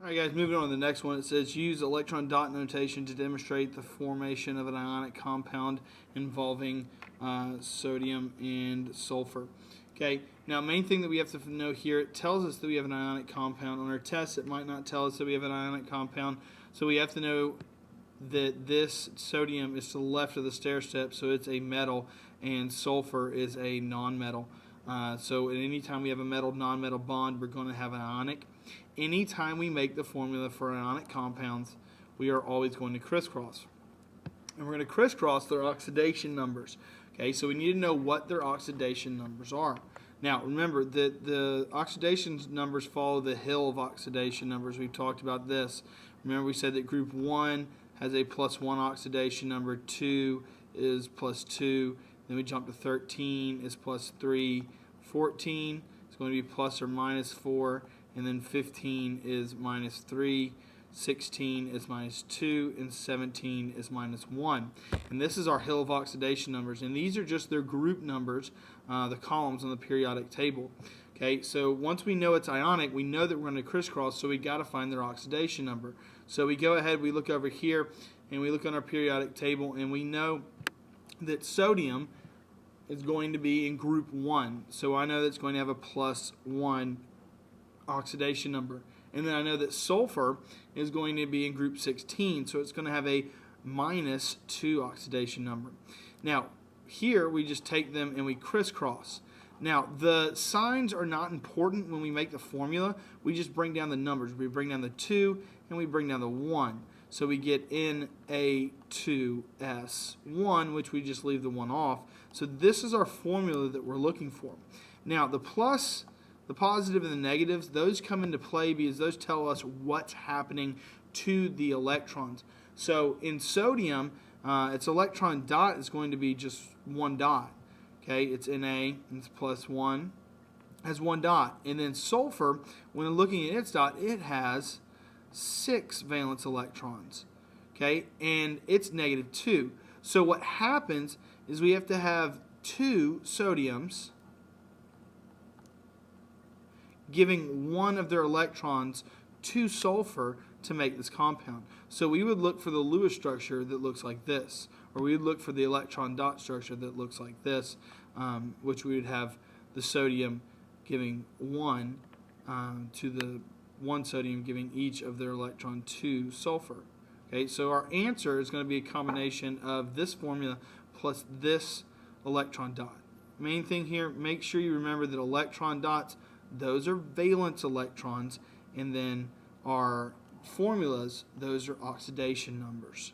All right, guys, moving on to the next one. It says use electron dot notation to demonstrate the formation of an ionic compound involving sodium and sulfur. Okay, now main thing that we have to know here, it tells us that we have an ionic compound. On our test, it might not tell us that we have an ionic compound, so we have to know that this sodium is to the left of the stair step, so it's a metal, and sulfur is a non-metal. So at any time we have a metal-non-metal bond, we're going to have an ionic. Anytime we make the formula for ionic compounds, we are always going to crisscross. And we're going to crisscross their oxidation numbers. Okay, so we need to know what their oxidation numbers are. Now, remember that the oxidation numbers follow the hill of oxidation numbers. We've talked about this. Remember we said that group 1 has a +1 oxidation number, 2 is +2, then we jump to 13 is +3, 14 is going to be plus or -4, and then 15 is -3, 16 is -2, and 17 is -1. And this is our hill of oxidation numbers, and these are just their group numbers, the columns on the periodic table. Okay, so once we know it's ionic, we know that we're going to crisscross, so we got to find their oxidation number. So we go ahead, we look over here, and we look on our periodic table, and we know that sodium is going to be in group 1. So I know that's going to have a +1 oxidation number. And then I know that sulfur is going to be in group 16, so it's going to have a -2 oxidation number. Now, here we just take them and we crisscross. Now, the signs are not important when we make the formula. We just bring down the numbers. We bring down the 2 and we bring down the 1. So we get Na2S1, which we just leave the 1 off. So this is our formula that we're looking for. Now, the plus, the positive, and the negatives, those come into play because those tell us what's happening to the electrons. So in sodium, its electron dot is going to be just 1 dot. Okay, it's Na, it's +1, has 1 dot. And then sulfur, when looking at its dot, it has 6 valence electrons. Okay, and it's -2. So what happens is we have to have 2 sodiums giving 1 of their electrons to sulfur to make this compound. So we would look for the Lewis structure that looks like this, or we would look for the electron dot structure that looks like this, which we would have the sodium giving 1 to the 1 sodium giving each of their electron to sulfur. Okay, so our answer is going to be a combination of this formula plus this electron dot. Main thing here, make sure you remember that electron dots, those are valence electrons, and then our formulas, those are oxidation numbers.